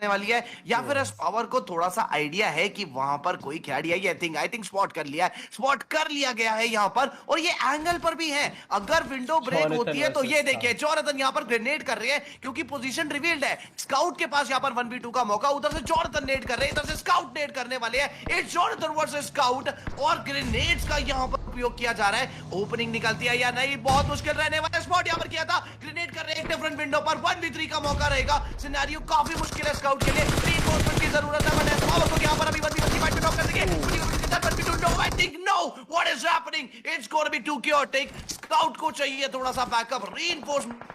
वाली है, या फिर इस पावर को थोड़ा सा आइडिया है कि वहां पर कोई खिलाड़ी है, आई थिंक स्पॉट कर लिया है, स्पॉट कर लिया गया है यहाँ पर, और ये एंगल पर भी है। अगर विंडो ब्रेक होती है तो ये देखिए जोनाथन यहाँ पर ग्रेनेड कर रहे हैं क्योंकि पोजीशन रिवील्ड है। स्काउट के पास यहाँ पर 1v2 का मौका, उधर से जोनाथन नेड कर रहे हैं, इधर से स्काउट नेड करने वाले हैं। इट्स जोनाथन वर्सेस स्काउट और ग्रेनेड्स का यहाँ पर उपयोग किया जा रहा है। ओपनिंग निकलती है या नहीं, बहुत मुश्किल रहने वाला। स्पॉट यहाँ पर किया था, ग्रेनेड कर रहे हैं एक डिफरेंट विंडो पर, 1v3 का मौका रहेगा। सिनेरियो काफी मुश्किल है स्काउट के लिए, रीइंफोर्समेंट की जरूरत है। बट स्पावर को यहाँ पर अभी 1v1 फाइट में नॉक कर देंगे। I think no, what is happening? It's going to be too chaotic. Scout को चाहिए थोड़ा सा बैकअप, reinforcement।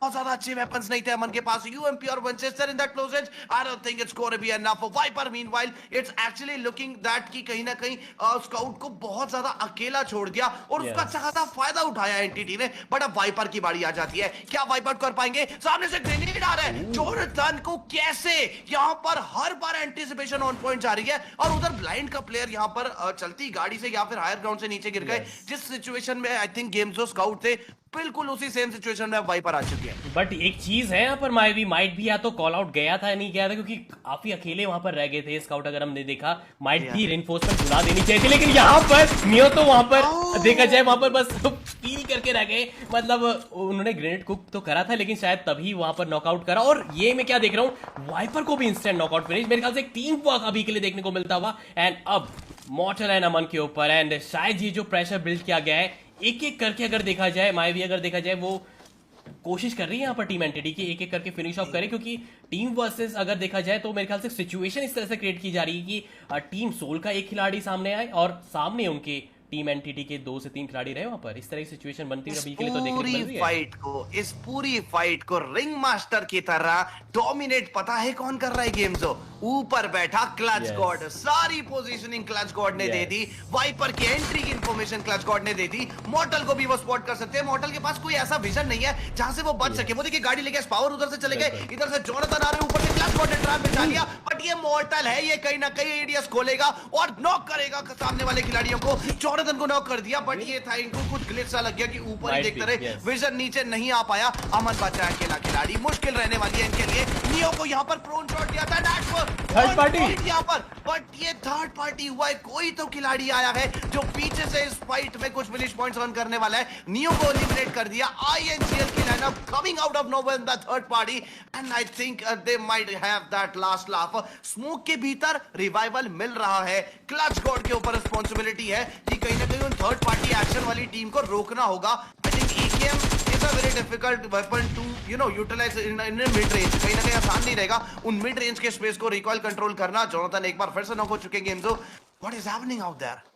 बहुत ज्यादा अच्छे वेपन्स नहीं थे अमन के पास। UMP और Winchester in that close range, I don't think it's gonna be enough for Viper. Meanwhile it's actually looking that कि कहीं ना कहीं स्काउट को बहुत ज्यादा अकेला छोड़ दिया और उसका अच्छा खासा फायदा उठाया एनटीटी ने। बट अब वाइपर की बारी आ जाती है, क्या वाइपर कर पाएंगे? सामने से ग्रेनेड आ रहा है, जोनाथन को कैसे यहाँ पर हर बार एंटीसिपेशन ऑन पॉइंट जा रही है, और उधर ब्लाइंड का प्लेयर यहाँ पर चलती गाड़ी से या फिर हायर ग्राउंड से नीचे गिर गए। जिस सिचुएशन में आई थिंक गेम जो स्काउट थे, बिल्कुल उसी सेम सिचुएशन में वाइपर आ चुकी है। बट एक चीज है यहाँ पर, माइट भी या तो कॉल आउट गया था नहीं गया था, क्योंकि काफी अकेले वहां पर रह गए थे स्काउट। अगर हमने देखा माइट भी रेनफोर्समेंट बुला देनी चाहिए थी, लेकिन यहाँ पर नियो तो वहां पर देखा जाए वहां पर बस फील करके रह गए। मतलब उन्होंने ग्रेनेड कुक तो करा था, लेकिन शायद तभी वहां पर नॉकआउट करा। और ये मैं क्या देख रहा हूँ, वाइपर को भी इंस्टेंट नॉकआउट फिनिश मेरे ख्याल से एक टीम वर्क अभी के लिए देखने को मिलता हुआ। एंड अब मॉर्टल एंड अमन के ऊपर, एंड शायद ये जो प्रेशर बिल्ड किया गया है एक एक करके, अगर देखा जाए मायवी अगर देखा जाए वो कोशिश कर रही है यहाँ पर टीम एंटिटी की एक एक करके फिनिश ऑफ करे, क्योंकि टीम वर्सेस अगर देखा जाए तो मेरे ख्याल से सिचुएशन इस तरह से क्रिएट की जा रही है कि टीम सोल का एक खिलाड़ी सामने आए और सामने उनके टीम एनटीटी के 2 से 3 खिलाड़ी रहे वहां पर। इस तरह की सिचुएशन बनती है अभी के लिए तो देखने को मिल रही है। इस पूरी फाइट को रिंग मास्टर की तरह डोमिनेट पता है कौन कर रहा है गेम जो ऊपर बैठा क्लच गॉड। सारी पोजीशनिंग क्लच गॉड ने दे दी, वाइपर की एंट्री की इंफॉर्मेशन क्लच गॉड ने दे दी। मॉर्टल को भी वो स्पॉट कर सकते हैं, मॉर्टल के पास कोई ऐसा विजन नहीं है जहां से वो बच सके। वो देखिए गाड़ी लेके पावर उधर से चले गए, इधर से जोनाथन आ रहे, ऊपर से क्लच गॉड ने ट्रैप बिछा लिया। बट ये मॉर्टल है, ये कहीं ना कहीं एडीएस खोलेगा और नॉक करेगा सामने वाले खिलाड़ियों को। जोनाथन को नॉक कर दिया, बट ये था इनको कुछ ग्लिच सा लग गया कि ऊपर ही देखते रहे, विजन नीचे नहीं आ पाया। अमन बचा अकेला खिलाड़ी, मुश्किल रहने वाली है इनके लिए। नियो को यहाँ पर प्रोन शॉट दिया था, थर्ड पार्टी यहाँ पर, बट ये थर्ड पार्टी हुआ है। कोई तो खिलाड़ी आया है जो पीछे से इस फाइट में कुछ फिनिश पॉइंट्स रन करने वाला है। नियो को एलिमिनेट कर दिया। INCL की lineup coming out of novel the third party, and I think they might have that last laugh. Smoke के भीतर रिवाइवल मिल रहा है, क्लच गॉड के ऊपर रिस्पॉन्सिबिलिटी है कि कहीं ना कहीं उन थर्ड पार्टी एक्शन वाली टीम को रोकना होगा। I think AKM is a very difficult weapon to utilize in mid range। कहीं ना कहीं आसान नहीं रहेगा उन मिड रेंज के स्पेस को रिकॉइल कंट्रोल करना। जोनाथन एक बार फिर से नॉक हो चुके गेम जो। What is happening out there?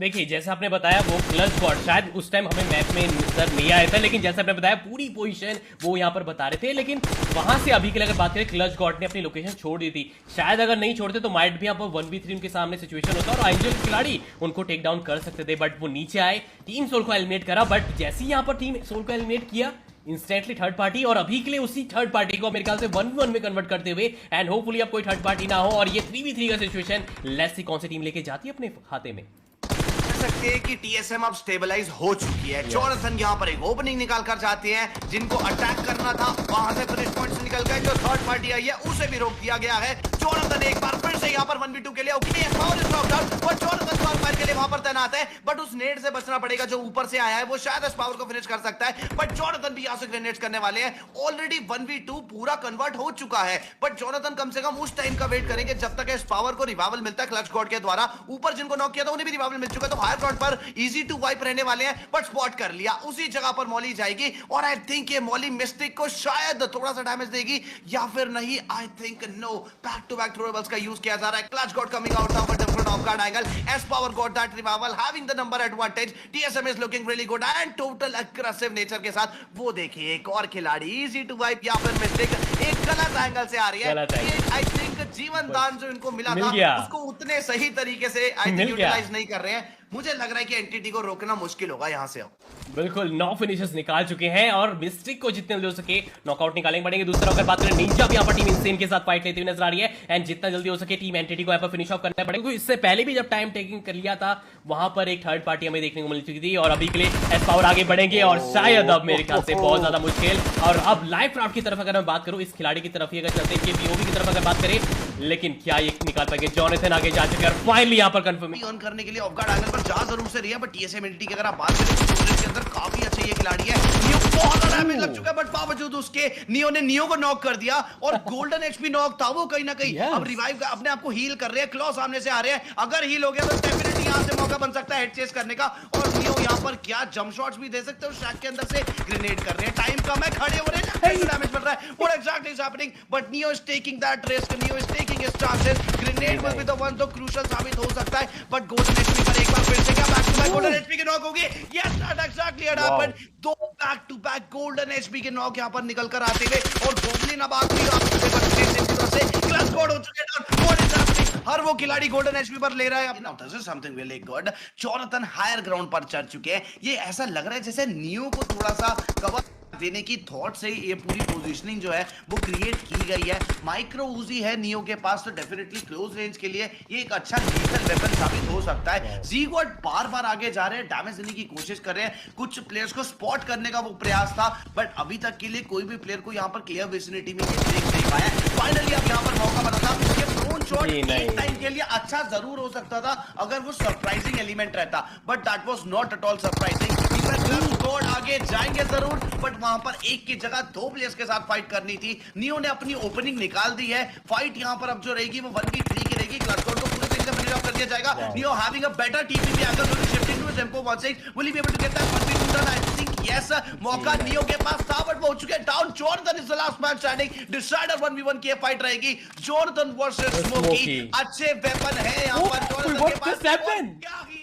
देखिए जैसा आपने बताया वो क्लच गॉड शायद उस टाइम हमें मैप में नजर नहीं आया था, लेकिन जैसा आपने बताया पूरी पोजीशन वो यहाँ पर बता रहे थे। लेकिन वहां से अभी के लिए अगर बात करें, क्लच गॉड ने अपनी लोकेशन छोड़ दी थी। शायद अगर नहीं छोड़ते तो माइट भी यहाँ पर 1v3 उनके सामने सिचुएशन होता और आइंजल खिलाड़ी उनको टेक डाउन कर सकते थे। बट वो नीचे आए, टीम सोल को एलिमिनेट करा। बट जैसे ही यहाँ पर टीम सोल को एलिमिनेट किया, इंस्टेंटली थर्ड पार्टी, और अभी के लिए उसी थर्ड पार्टी को मेरे ख्याल से 1v1 में कन्वर्ट करते हुए, एंड होपफुली अब कोई थर्ड पार्टी ना हो और ये 3v3 का सिचुएशन लेट्स सी कौन सी टीम लेके जाती है अपने खाते में। सकते हैं कि TSM अब स्टेबलाइज हो चुकी है। जोनाथन यहाँ पर एक ओपनिंग निकाल कर जाते हैं, जिनको अटैक करना था वहां से फिनिश पॉइंट से निकल गए। जो थर्ड पार्टी आई है उसे भी रोक दिया गया है। जोनाथन एक बार फिर से यहाँ पर 1v2 के लिए जोनाथन फायर के लिए वहां पर तैनात है, बट उस नेड से बचना पड़ेगा जो ऊपर से आया है। वो शायद इस पावर को फिनिश कर सकता है, बट जोनाथन भी यहाँ से ग्रेनेड्स करने वाले हैं। ऑलरेडी 1v2 पूरा कन्वर्ट हो चुका है, बट जोनाथन कम से कम उस टाइम का वेट करेंगे जब तक इस पावर को रिवाइवल मिलता है क्लच गॉड के द्वारा। ऊपर जिनको नॉक किया था उन्हें भी रिवाइवल मिल चुका है, तो हायर ग्राउंड पर इजी टू वाइप रहने वाले हैं। बट स्पॉट कर लिया, उसी जगह पर मॉली जाएगी और आई थिंक ये मॉली मिस्टिक को शायद थोड़ा सा डैमेज देगी या फिर नहीं। I think no, back to back throwables का यूज किया जा रहा है। Clutch god coming out of a different off guard angle, S power got that revival, having the number advantage. TSM is looking really good and total aggressive nature के साथ। वो देखिए एक और खिलाड़ी इजी टू वाइप या फिर mistake एक गलत एंगल से आ रही है। ये आई थिंक जीवन दान जो इनको मिला था उसको उतने सही तरीके से आई थिंक यूटिलाइज नहीं कर रहे हैं। मुझे लग रहा है कि एंटिटी को रोकना मुश्किल होगा यहाँ से अब। बिल्कुल 9 फिनिशर्स निकाल चुके हैं और मिस्टिक को जितने जल्दी हो सके नॉकआउट निकालेंगे पड़ेंगे। दूसरा अगर बात करें निंजा भी यहाँ पर टीम इनसेन के साथ फाइट लेती हुई नजर आ रही है एंड जितना जल्दी हो सके टीम एंटिटी को यहाँ पर फिनिश ऑफ करना पड़ेगा। क्योंकि इससे पहले भी जब टाइम टेकिंग कर लिया था वहां पर एक थर्ड पार्टी हमें देखने को मिल चुकी थी और अभी के लिए एस पावर आगे बढ़ेंगे और शायद अब मेरे ख्याल से बहुत ज्यादा मुश्किल। और अब लाइव क्राफ्ट की तरफ अगर मैं बात करूं इस खिलाड़ी की तरफ ही अगर चलते हैं पीओवी की तरफ अगर बात करें, लेकिन क्या ये निकाल पाएंगे? जॉनथन आगे जा चुके हैं और फाइनली यहाँ पर कंफर्म अर्न करने के लिए ऑफ गार्ड एंगल पर जा जरूर से रही है, बट टीएसएम एंटिटी की अगर आप बात करें तो के अंदर काफी अच्छा ये खिलाड़ी है। नियो बहुत ज्यादा डैमेज लग चुका है, बट बावजूद उसके नियो ने नियो को नॉक कर दिया और गोल्डन एचपी नॉक था वो कहीं ना कहीं अब रिवाइव अपने आप को हील कर रहे हैं। क्लॉ सामने से आ रहे हैं, अगर हील हो गया तो डेफिनेटली यहां से मौका बन सकता है हेड चेस करने का। और नियो यहां पर क्या जंप शॉट्स भी दे सकते हो, शैक के अंदर से ग्रेनेड कर रहे हैं, टाइम कम है, खड़े हो रहे हैं, डैमेज पड़ रहा है। What exactly is happening, but neo is taking that risk, neo is taking his chances. Grenade will be the one तो क्रूशियल साबित हो सकता है, बट गोल्डन एचपी पर एक बार फिर से क्या back to back golden HP की नॉक होगी। Yes that exactly had happened, दो back to back golden HP के नॉक यहां पर निकल कर आते हुए और गोब्लिन अब आखिरी से क्लच कोड हो चुके हैं। व्हाट इज हैपनिंग, हर वो खिलाड़ी गोल्डन एचपी पर ले रहा है। Now this is something really good, Jonathan higher ground पर चढ़ चुके हैं। ये ऐसा लग रहा है जैसे नियो को थोड़ा सा कवर देने की थॉट से ये पूरी पोजीशनिंग जो है वो क्रिएट की गई है। माइक्रो उजी है नियो के पास, तो डेफिनेटली क्लोज रेंज के लिए ये एक अच्छा लीथल वेपन साबित हो सकता है। ज़ीगॉड बार-बार आगे जा रहे हैं, डैमेज देने की कोशिश कर रहे हैं, कुछ प्लेयर्स को स्पॉट करने का वो प्रयास था, बट अभी तक के लिए कोई भी प्लेयर को यहाँ पर क्लियर विसिनिटी में ये देख नहीं पाया। फाइनली अब यहाँ पर मौका बना था, ये प्रोन शॉट एक टाइम के लिए अच्छा जरूर हो सकता था अगर वो सरप्राइजिंग एलिमेंट रहता, but that was not at all surprising. आगे जाएंगे जरूर, बट वहां पर एक की जगह दो प्लेयर्स के साथ फाइट करनी थी। नियो ने अपनी ओपनिंग निकाल दी है, फाइट यहां पर अब जो रहेगी वो 1v3 की रहेगी। क्लचकोड को पूरे तरीके से फिनिश ऑफ कर दिया जाएगा। Neo having a better TPP angle, will shifting to his M416, will he be able to get that 1v2 done? I think yes, मौका नियो के पास था बट वो हो चुके हैं down. Jonathan is the last man standing, decider 1v1 की fight रहेगी, जॉनथन वर्सेस स्मोकी। अच्छे वेपन है यहां पर जॉनथन के पास।